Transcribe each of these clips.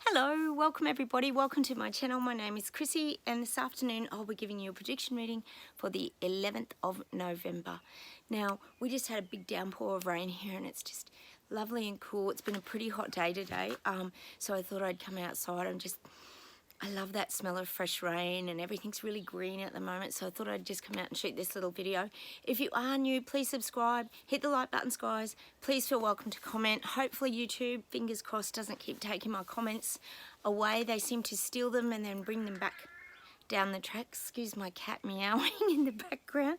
Hello, welcome everybody. Welcome to my channel. My name is Chrissy and this afternoon I'll be giving you a prediction reading for the 11th of November. Now, we just had a big downpour of rain here and it's just lovely and cool. It's been a pretty hot day today, so I thought I'd come outside and I love that smell of fresh rain and everything's really green at the moment, so I thought I'd just come out and shoot this little video. If you are new, please subscribe, hit the like buttons, guys. Please feel welcome to comment. Hopefully YouTube, fingers crossed, doesn't keep taking my comments away. They seem to steal them and then bring them back down the track. Excuse my cat meowing in the background.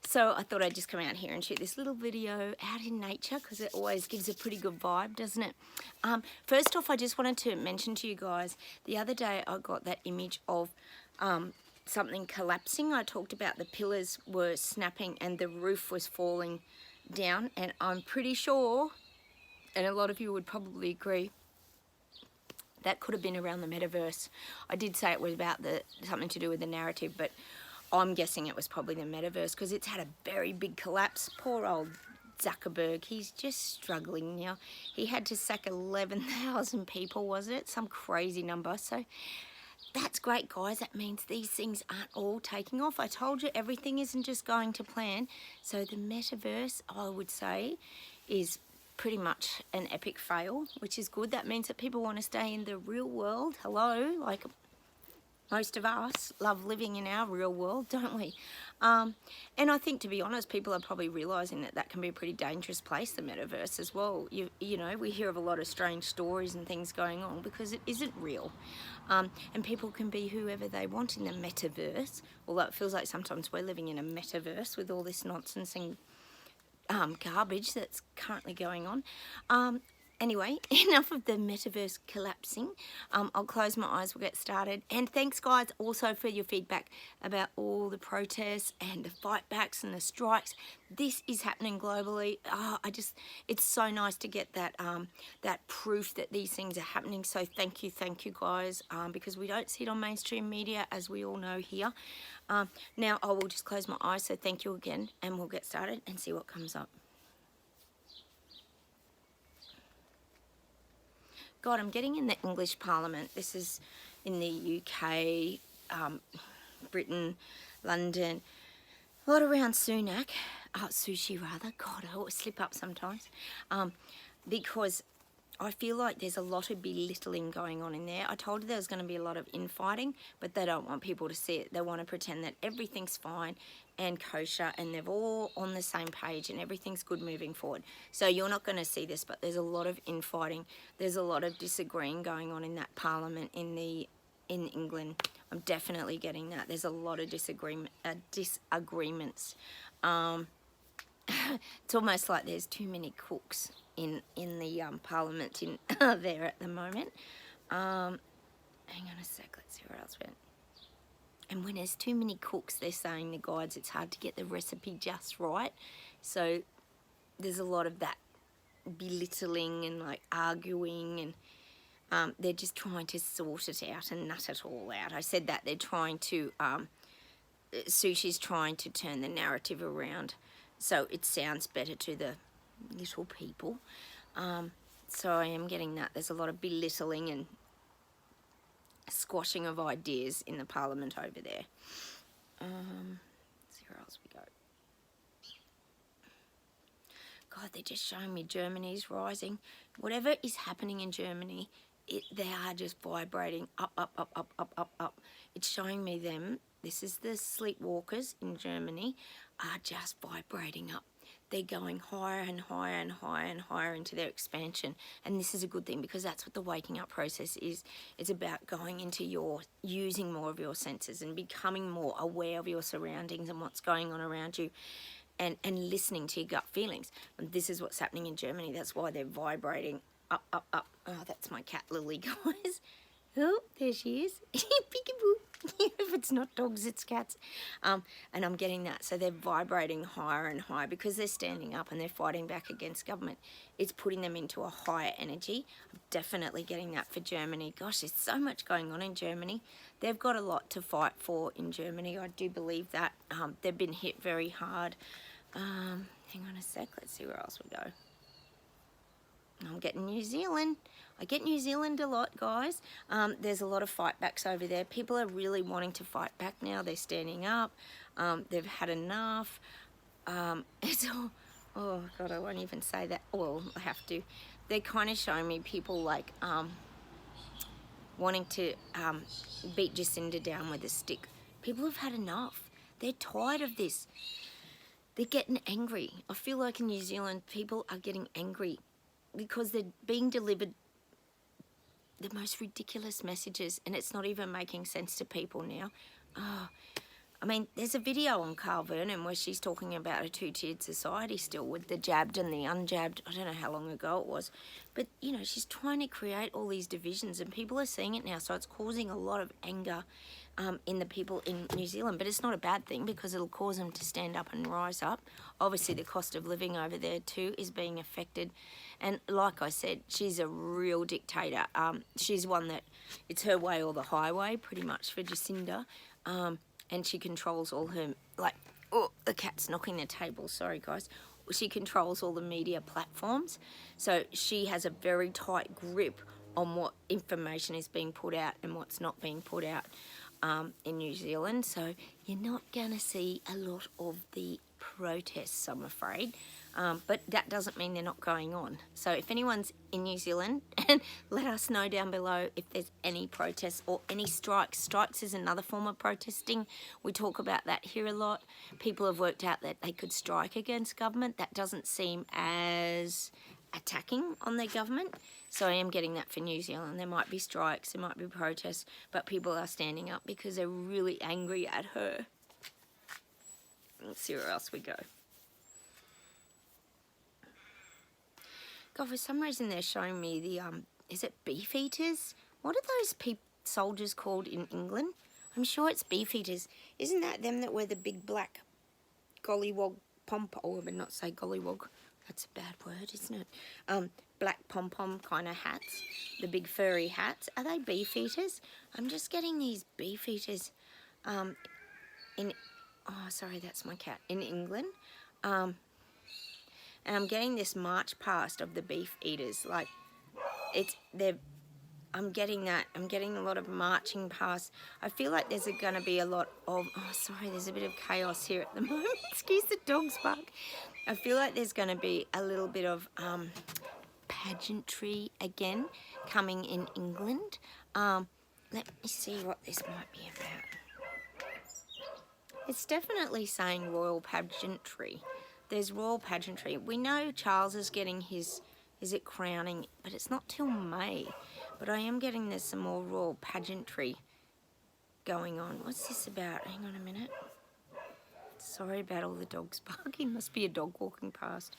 So I thought I'd just come out here and shoot this little video out in nature because it always gives a pretty good vibe, doesn't it? First off, I just wanted to mention to you guys, the other day I got that image of something collapsing. I talked about the pillars were snapping and the roof was falling down, and I'm pretty sure, and a lot of you would probably agree, that could have been around the metaverse. I did say it was about something to do with the narrative, but I'm guessing it was probably the metaverse because it's had a very big collapse. Poor old Zuckerberg, he's just struggling now. He had to sack 11,000 people, wasn't it? Some crazy number. So that's great, guys. That means these things aren't all taking off. I told you everything isn't just going to plan. So the metaverse, I would say, is pretty much an epic fail, which is good. That means that people want to stay in the real world. Hello, like most of us love living in our real world, don't we? And I think, to be honest, people are probably realizing that that can be a pretty dangerous place, the metaverse as well. You know, we hear of a lot of strange stories and things going on because it isn't real. And people can be whoever they want in the metaverse, although it feels like sometimes we're living in a metaverse with all this nonsense and garbage that's currently going on. Anyway, enough of the metaverse collapsing. I'll close my eyes, we'll get started. And thanks, guys, also for your feedback about all the protests and the fight backs and the strikes. This is happening globally. It's so nice to get that that proof that these things are happening. So thank you, guys, because we don't see it on mainstream media, as we all know here. Now I will just close my eyes, so thank you again, and we'll get started and see what comes up. God, I'm getting in the English Parliament. This is in the UK, Britain, London, a lot around Sunak, Sushi rather. God, I always slip up sometimes, because I feel like there's a lot of belittling going on in there. I told you there was going to be a lot of infighting, but they don't want people to see it. They want to pretend that everything's fine and kosher and they're all on the same page and everything's good moving forward. So you're not going to see this, but there's a lot of infighting. There's a lot of disagreeing going on in that parliament in England. I'm definitely getting that. There's a lot of disagreements. It's almost like there's too many cooks in the parliament in there at the moment. Hang on a sec, let's see where else we went. And when there's too many cooks, they're saying, the guides, it's hard to get the recipe just right. So there's a lot of that belittling and like arguing, and they're just trying to sort it out and nut it all out. I said that they're trying to, Sushi's trying to turn the narrative around so it sounds better to the little people. So I am getting that. There's a lot of belittling and squashing of ideas in the parliament over there. Let's see where else we go. God, they're just showing me Germany's rising. Whatever is happening in Germany, they are just vibrating up, up, up, up, up, up, up. It's showing me them. This is the sleepwalkers in Germany are just vibrating up. They're going higher and higher and higher and higher into their expansion. And this is a good thing because that's what the waking up process is. It's about going into using more of your senses and becoming more aware of your surroundings and what's going on around you, and listening to your gut feelings. And this is what's happening in Germany. That's why they're vibrating up, up, up. Oh, that's my cat Lily, guys. Oh, there she is. Peekaboo. If it's not dogs, it's cats. And I'm getting that. So they're vibrating higher and higher because they're standing up and they're fighting back against government. It's putting them into a higher energy. I'm definitely getting that for Germany. Gosh, there's so much going on in Germany. They've got a lot to fight for in Germany. I do believe that. They've been hit very hard. Hang on a sec. Let's see where else we go. I'm getting New Zealand. I get New Zealand a lot, guys. There's a lot of fight backs over there. People are really wanting to fight back now. They're standing up. They've had enough. It's all, oh God, I won't even say that. Well, I have to. They're kind of showing me people like wanting to beat Jacinda down with a stick. People have had enough. They're tired of this. They're getting angry. I feel like in New Zealand, people are getting angry because they're being delivered the most ridiculous messages, and it's not even making sense to people now. Oh, I mean, there's a video on Carl Vernon where she's talking about a two-tiered society still with the jabbed and the unjabbed. I don't know how long ago it was. But, you know, she's trying to create all these divisions and people are seeing it now. So it's causing a lot of anger in the people in New Zealand. But it's not a bad thing because it'll cause them to stand up and rise up. Obviously, the cost of living over there too is being affected. And like I said, she's a real dictator. She's one that it's her way or the highway pretty much for Jacinda. And she controls all her, like, oh, the cat's knocking the table, sorry guys. She controls all the media platforms. So she has a very tight grip on what information is being put out and what's not being put out in New Zealand. So you're not going to see a lot of the protests, I'm afraid. But that doesn't mean they're not going on. So if anyone's in New Zealand, let us know down below if there's any protests or any strikes. Strikes is another form of protesting. We talk about that here a lot. People have worked out that they could strike against government. That doesn't seem as attacking on their government. So I am getting that for New Zealand. There might be strikes, there might be protests, but people are standing up because they're really angry at her. Let's see where else we go. God, for some reason they're showing me the, is it beef eaters? What are those soldiers called in England? I'm sure it's beef eaters. Isn't that them that wear the big black gollywog pom-pom? Oh, I would not say gollywog. That's a bad word, isn't it? Black pom-pom kind of hats. The big furry hats. Are they beef eaters? I'm just getting these beef eaters in... Oh, sorry, that's my cat. In England. And I'm getting this march past of the beef eaters. Like, I'm getting that. I'm getting a lot of marching past. I feel like there's going to be a lot of... Oh, sorry, there's a bit of chaos here at the moment. Excuse the dog's bark. I feel like there's going to be a little bit of pageantry again coming in England. Let me see what this might be about. It's definitely saying royal pageantry. There's royal pageantry. We know Charles is getting his, is it crowning? But it's not till May. But I am getting there's some more royal pageantry going on. What's this about? Hang on a minute. Sorry about all the dogs barking. Must be a dog walking past.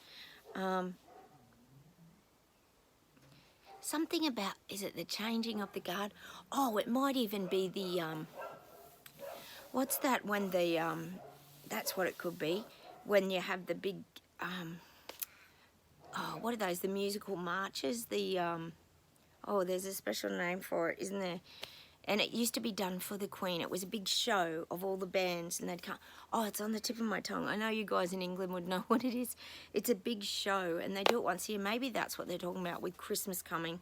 Something about, is it the changing of the guard? Oh, it might even be the, what's that when the, that's what it could be. When you have the big, oh, what are those? The musical marches. The, oh, there's a special name for it, isn't there? And it used to be done for the Queen. It was a big show of all the bands, and they'd come. Oh, it's on the tip of my tongue. I know you guys in England would know what it is. It's a big show, and they do it once a year. Maybe that's what they're talking about with Christmas coming,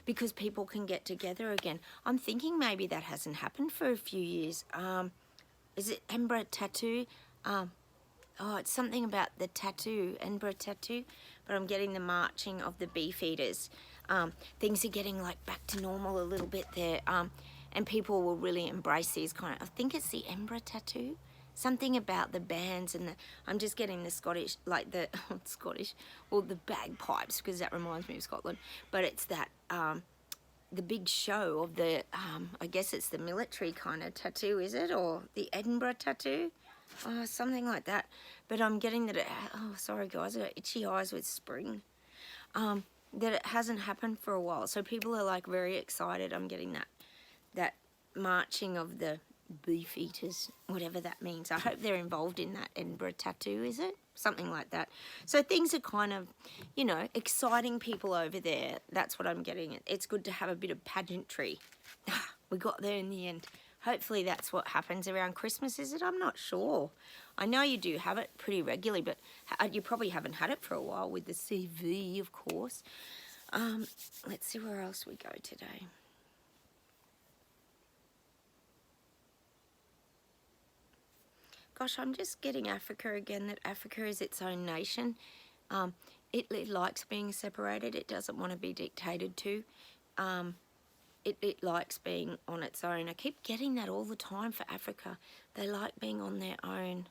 because people can get together again. I'm thinking maybe that hasn't happened for a few years. Is it Edinburgh Tattoo? Oh, it's something about the tattoo, Edinburgh Tattoo, but I'm getting the marching of the beef eaters. Things are getting like back to normal a little bit there, and people will really embrace these kind of, I think it's the Edinburgh Tattoo, something about the bands and the, I'm just getting the Scottish, like the, Scottish, well the bagpipes, because that reminds me of Scotland, but it's that, the big show of the, I guess it's the military kind of tattoo, is it, or the Edinburgh Tattoo? Something like that. But I'm getting that it, oh, sorry guys, I got itchy eyes with spring. That it hasn't happened for a while. So people are like very excited. I'm getting that marching of the beef eaters, whatever that means. I hope they're involved in that Edinburgh Tattoo, is it? Something like that. So things are kind of, you know, exciting people over there. That's what I'm getting. It's good to have a bit of pageantry. We got there in the end. Hopefully that's what happens around Christmas, is it? I'm not sure. I know you do have it pretty regularly, but you probably haven't had it for a while with the CV, of course. Let's see where else we go today. Gosh, I'm just getting Africa again, that Africa is its own nation. It likes being separated. It doesn't want to be dictated to. It likes being on its own. I keep getting that all the time for Africa. They like being on their own.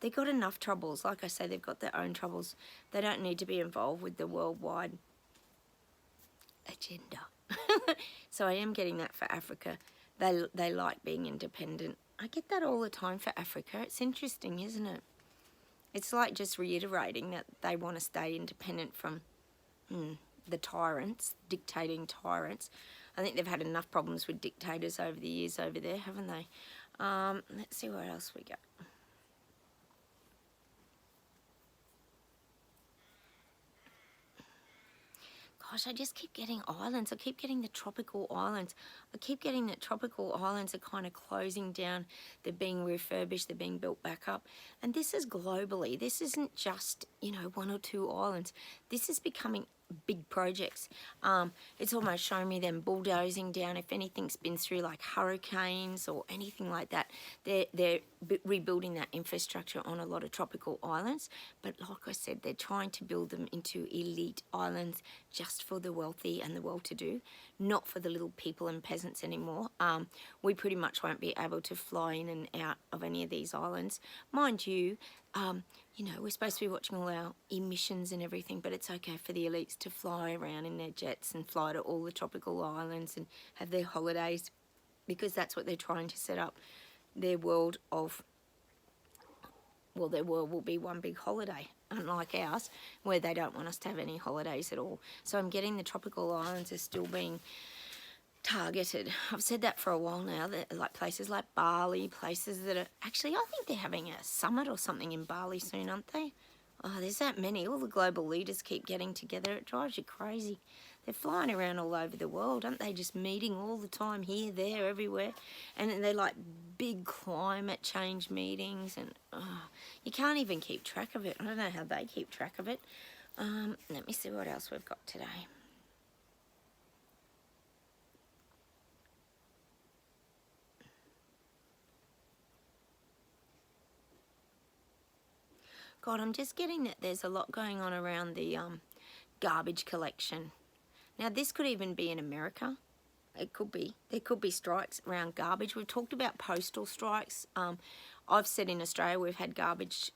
They've got enough troubles. Like I say, they've got their own troubles. They don't need to be involved with the worldwide agenda. So I am getting that for Africa. They like being independent. I get that all the time for Africa. It's interesting, isn't it? It's like just reiterating that they want to stay independent from the tyrants, dictating tyrants. I think they've had enough problems with dictators over the years over there, haven't they? Let's see where else we go. Gosh, I just keep getting islands. I keep getting the tropical islands. I keep getting that tropical islands are kind of closing down. They're being refurbished. They're being built back up. And this is globally. This isn't just, you know, one or two islands. This is becoming big projects. It's almost showing me them bulldozing down. If anything's been through like hurricanes or anything like that, they're rebuilding that infrastructure on a lot of tropical islands. But like I said, they're trying to build them into elite islands just for the wealthy and the well-to-do, not for the little people and peasants anymore. We pretty much won't be able to fly in and out of any of these islands. Mind you, you know, we're supposed to be watching all our emissions and everything, but it's okay for the elites to fly around in their jets and fly to all the tropical islands and have their holidays, because that's what they're trying to set up their world of. Well, their world will be one big holiday, unlike ours, where they don't want us to have any holidays at all. So I'm getting the tropical islands are still being targeted. I've said that for a while now, that like places like Bali, places that are actually, I think they're having a summit or something in Bali soon, aren't they? Oh, there's that many. All the global leaders keep getting together. It drives you crazy. They're flying around all over the world, aren't they? Just meeting all the time, here, there, everywhere. And they're like big climate change meetings, and you can't even keep track of it. I don't know how they keep track of it. Let me see what else we've got today. God, I'm just getting that there's a lot going on around the garbage collection. Now, this could even be in America. It could be. There could be strikes around garbage. We've talked about postal strikes. I've said in Australia we've had garbage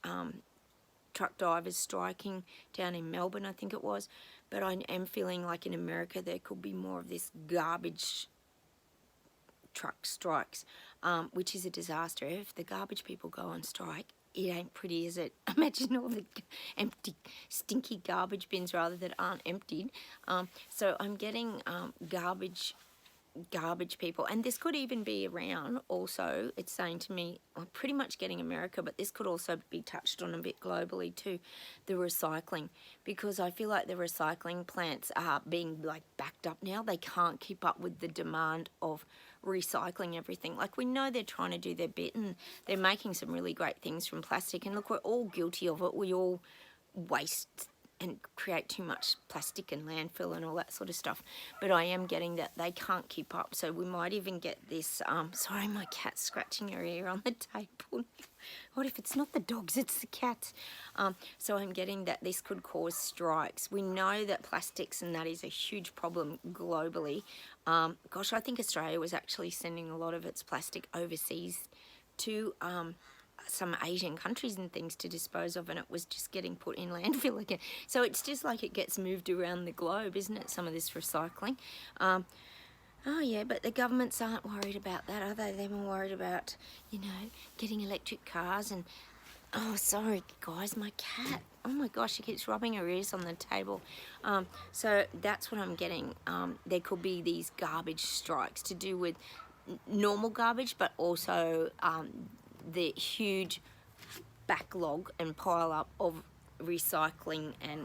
truck drivers striking down in Melbourne, I think it was. But I am feeling like in America there could be more of this garbage truck strikes, which is a disaster. If the garbage people go on strike, it ain't pretty, is it? Imagine all the empty, stinky garbage bins rather that aren't emptied. So I'm getting garbage people, and this could even be around also. It's saying to me, I'm pretty much getting America, but this could also be touched on a bit globally too, the recycling, because I feel like the recycling plants are being like backed up now. They can't keep up with the demand of recycling everything. Like, we know they're trying to do their bit and they're making some really great things from plastic, and look, we're all guilty of it. We all waste and create too much plastic and landfill and all that sort of stuff. But I am getting that they can't keep up. So we might even get this, sorry, my cat's scratching her ear on the table. What if it's not the dogs, it's the cats? So I'm getting that this could cause strikes. We know that plastics and that is a huge problem globally. Gosh, I think Australia was actually sending a lot of its plastic overseas to some Asian countries and things to dispose of, and it was just getting put in landfill again. So it's just like it gets moved around the globe, isn't it, some of this recycling? Oh yeah, but the governments aren't worried about that, are they? They're more worried about, you know, getting electric cars and... Oh, sorry, guys, my cat. Oh my gosh, she keeps rubbing her ears on the table. So that's what I'm getting. There could be these garbage strikes to do with normal garbage, but also the huge backlog and pile up of recycling and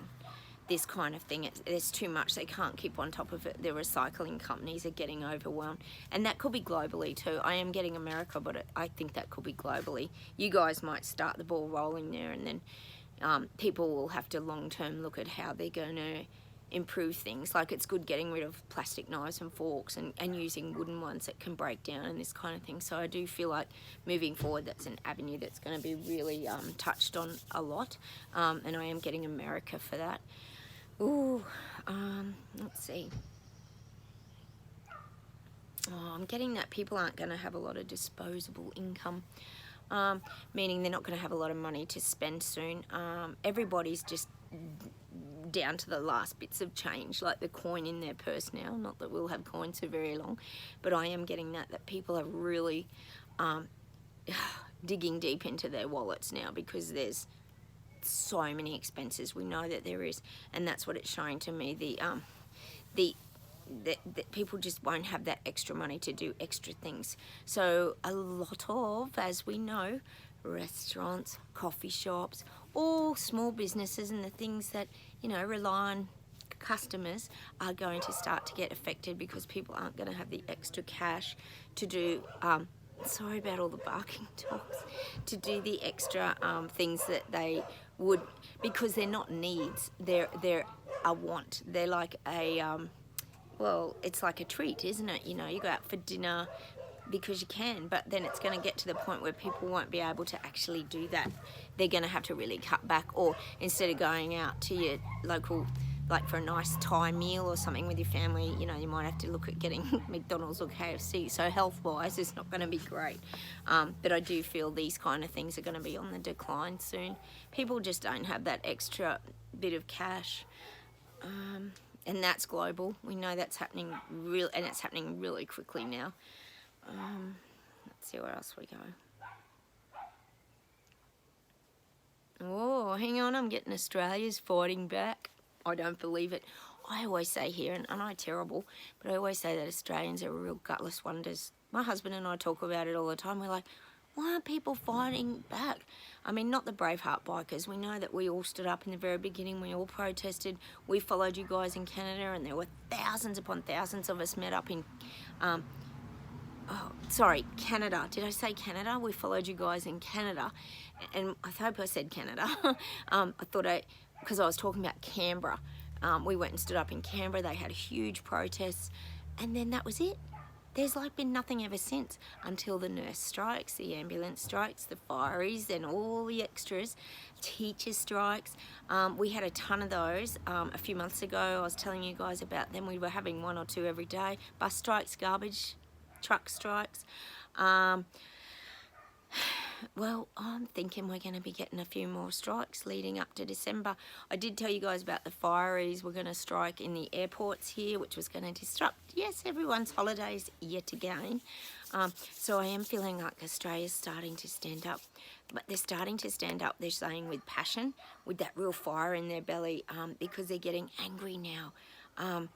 this kind of thing. There's too much. They can't keep on top of it. The recycling companies are getting overwhelmed. And that could be globally too. I am getting America, but I think that could be globally. You guys might start the ball rolling there, and then people will have to long-term look at how they're going to improve things. Like, it's good getting rid of plastic knives and forks and using wooden ones that can break down and this kind of thing. So I do feel like moving forward, that's an avenue that's going to be really touched on a lot. And I am getting America for that. Ooh, let's see. Oh, I'm getting that people aren't going to have a lot of disposable income, meaning they're not going to have a lot of money to spend soon. Everybody's just down to the last bits of change, like the coin in their purse now. Not that we'll have coins for very long, but I am getting that people are really digging deep into their wallets now, because there's so many expenses. We know that there is, and that's what it's showing to me. That people just won't have that extra money to do extra things. So a lot of, as we know, restaurants, coffee shops, all small businesses and the things that, you know, rely on customers are going to start to get affected, because people aren't going to have the extra cash to do, sorry about all the barking dogs, to do the extra things that they would, because they're not needs, they're a want. They're like a, well, it's like a treat, isn't it? You know, you go out for dinner because you can, but then it's going to get to the point where people won't be able to actually do that. They're going to have to really cut back, or instead of going out to your local, like for a nice Thai meal or something with your family, you know, you might have to look at getting McDonald's or KFC. So health-wise, it's not going to be great. But I do feel these kind of things are going to be on the decline soon. People just don't have that extra bit of cash. And that's global. We know that's happening and it's happening really quickly now. Let's see where else we go. Oh, hang on, I'm getting Australia's fighting back. I don't believe it. I always say here, and I'm terrible, but I always say that Australians are real gutless wonders. My husband and I talk about it all the time. We're like, why aren't people fighting back? I mean, not the Braveheart bikers. We know that we all stood up in the very beginning. We all protested. We followed you guys in Canada, and there were thousands upon thousands of us met up in, Canada. Did I say Canada? We followed you guys in Canada. And I hope I said Canada. Because I was talking about Canberra. We went and stood up in Canberra. They had huge protests. And then that was it. There's like been nothing ever since, until the nurse strikes, the ambulance strikes, the fireys, and all the extras, teacher strikes. We had a ton of those a few months ago. I was telling you guys about them. We were having 1 or 2 every day. Bus strikes, garbage truck strikes. Well, I'm thinking we're going to be getting a few more strikes leading up to December. I did tell you guys about the fireys. We're going to strike in the airports here, which was going to disrupt, yes, everyone's holidays yet again. So I am feeling like Australia's starting to stand up. But they're starting to stand up, they're saying, with passion, with that real fire in their belly, because they're getting angry now.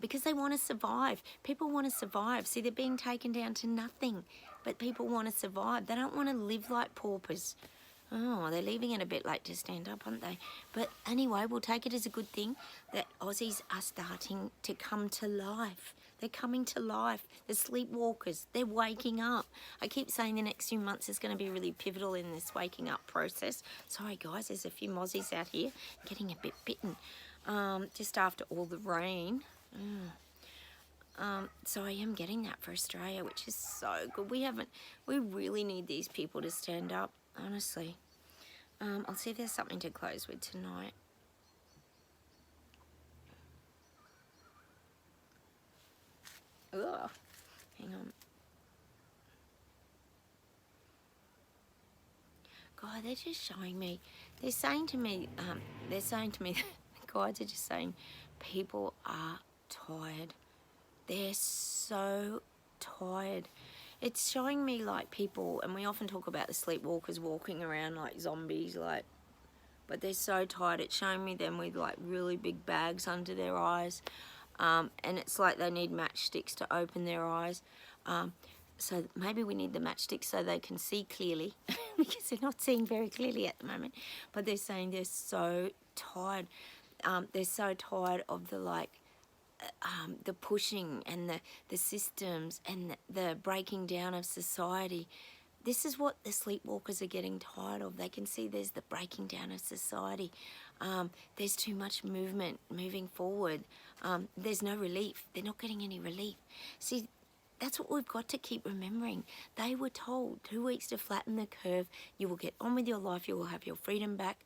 Because they want to survive. People want to survive. See, they're being taken down to nothing. But people want to survive. They don't want to live like paupers. Oh, they're leaving it a bit late to stand up, aren't they? But anyway, we'll take it as a good thing that Aussies are starting to come to life. They're coming to life. The sleepwalkers, they're waking up. I keep saying the next few months is going to be really pivotal in this waking up process. Sorry, guys, there's a few mozzies out here getting a bit bitten just after all the rain. So I am getting that for Australia, which is so good. We really need these people to stand up, honestly. I'll see if there's something to close with tonight. Ugh, hang on. God, they're just showing me, they're saying to me, the guides are just saying, people are tired. They're so tired. It's showing me like people, and we often talk about the sleepwalkers walking around like zombies, but they're so tired. It's showing me them with like really big bags under their eyes, and it's like they need matchsticks to open their eyes. So maybe we need the matchsticks so they can see clearly, because they're not seeing very clearly at the moment. But they're saying they're so tired. they're so tired of the pushing and the systems and the breaking down of society. This is what the sleepwalkers are getting tired of. They can see there's the breaking down of society. There's too much moving forward. There's no relief. They're not getting any relief. See, that's what we've got to keep remembering. They were told 2 weeks to flatten the curve. You will get on with your life. You will have your freedom back.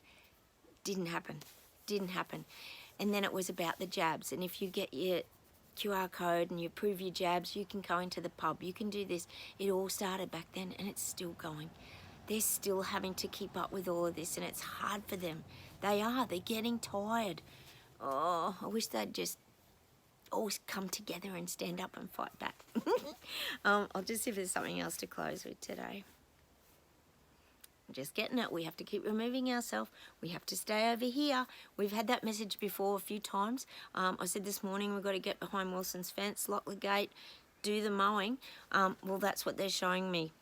Didn't happen. Didn't happen. And then it was about the jabs. And if you get your QR code and you prove your jabs, you can go into the pub. You can do this. It all started back then and it's still going. They're still having to keep up with all of this and it's hard for them. They're getting tired. Oh, I wish they'd just always come together and stand up and fight back. I'll just see if there's something else to close with today. Just getting it. We have to keep removing ourselves. We have to stay over here. We've had that message before a few times. I said this morning we've got to get behind Wilson's fence, lock the gate, do the mowing. Well, that's what they're showing me.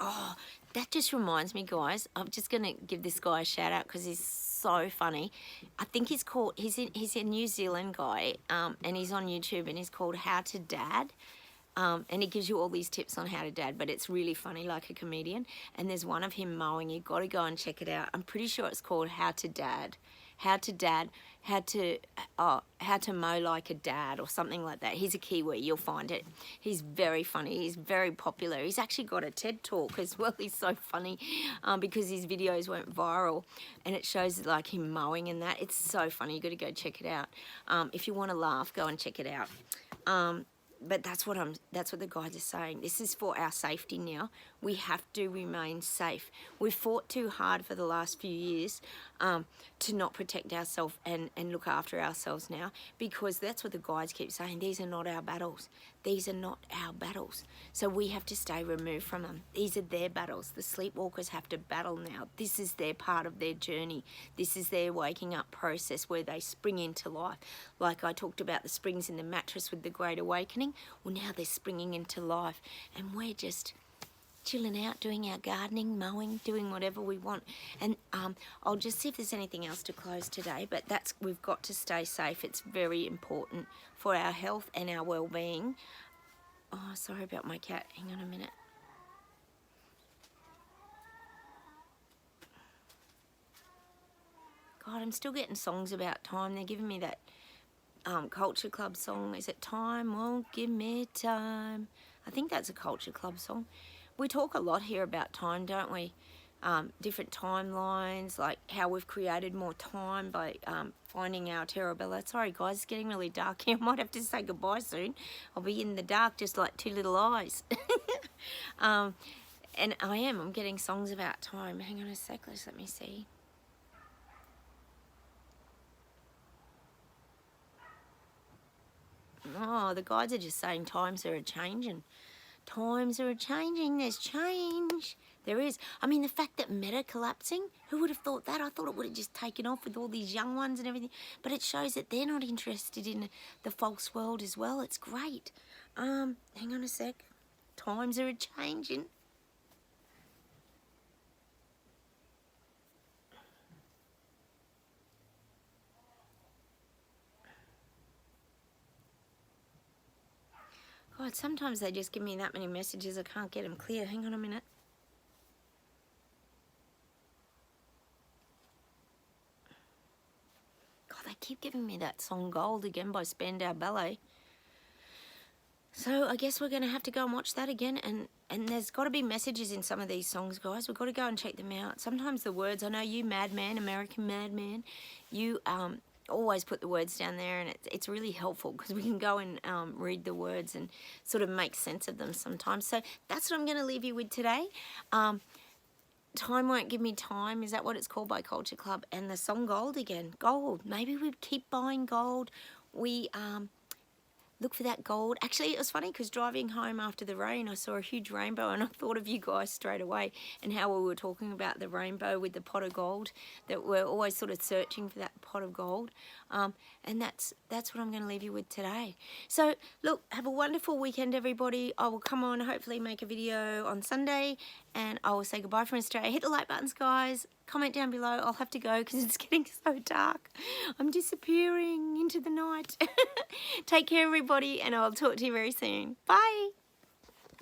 Oh, that just reminds me, guys. I'm just going to give this guy a shout out because he's so funny. I think he's a New Zealand guy, and he's on YouTube, and he's called How to Dad. And he gives you all these tips on how to dad, but it's really funny, like a comedian. And there's one of him mowing. You've got to go and check it out. I'm pretty sure it's called How to Dad. How to mow like a dad or something like that. He's a Kiwi, you'll find it. He's very funny. He's very popular. He's actually got a TED Talk as well. He's so funny because his videos went viral and it shows like him mowing and that. It's so funny. You've got to go check it out. If you want to laugh, go and check it out. But that's what the guys are saying. This is for our safety now. We have to remain safe. We've fought too hard for the last few years to not protect ourselves and look after ourselves now, because that's what the guides keep saying. These are not our battles. These are not our battles. So we have to stay removed from them. These are their battles. The sleepwalkers have to battle now. This is their part of their journey. This is their waking up process where they spring into life. Like I talked about the springs in the mattress with the Great Awakening. Well, now they're springing into life and we're just chilling out, doing our gardening, mowing, doing whatever we want. And I'll just see if there's anything else to close today, but we've got to stay safe. It's very important for our health and our well-being. Oh, sorry about my cat. Hang on a minute. God, I'm still getting songs about time. They're giving me that Culture Club song. Is it Time Won't Give Me Time? I think that's a Culture Club song. We talk a lot here about time, don't we? Different timelines, like how we've created more time by finding our Terabella. Sorry guys, it's getting really dark here. I might have to say goodbye soon. I'll be in the dark just like two little eyes. And I'm getting songs about time. Hang on a sec, let me see. Oh, the guides are just saying times are a-changing. Times are a-changing. There's change. There is. I mean, the fact that Meta collapsing, who would have thought that? I thought it would have just taken off with all these young ones and everything. But it shows that they're not interested in the false world as well. It's great. Hang on a sec. Times are a-changing. God, sometimes they just give me that many messages I can't get them clear. Hang on a minute. God, they keep giving me that song Gold again by Spandau Ballet. So I guess we're going to have to go and watch that again. And there's got to be messages in some of these songs, guys. We've got to go and check them out. Sometimes the words, I know you madman, American madman, you always put the words down there, and it's really helpful because we can go and read the words and sort of make sense of them sometimes. So that's what I'm going to leave you with today. Time Won't Give Me Time, is that what it's called, by Culture Club? And the song Gold again. Gold. Maybe we'd keep buying gold. We look for that gold. Actually, it was funny because driving home after the rain, I saw a huge rainbow and I thought of you guys straight away and how we were talking about the rainbow with the pot of gold, that we're always sort of searching for that pot of gold. And that's what I'm going to leave you with today. So, look, have a wonderful weekend, everybody. I will come on, hopefully make a video on Sunday and I will say goodbye from Australia. Hit the like buttons, guys. Comment down below. I'll have to go because it's getting so dark. I'm disappearing into the night. Take care, everybody, and I'll talk to you very soon. Bye.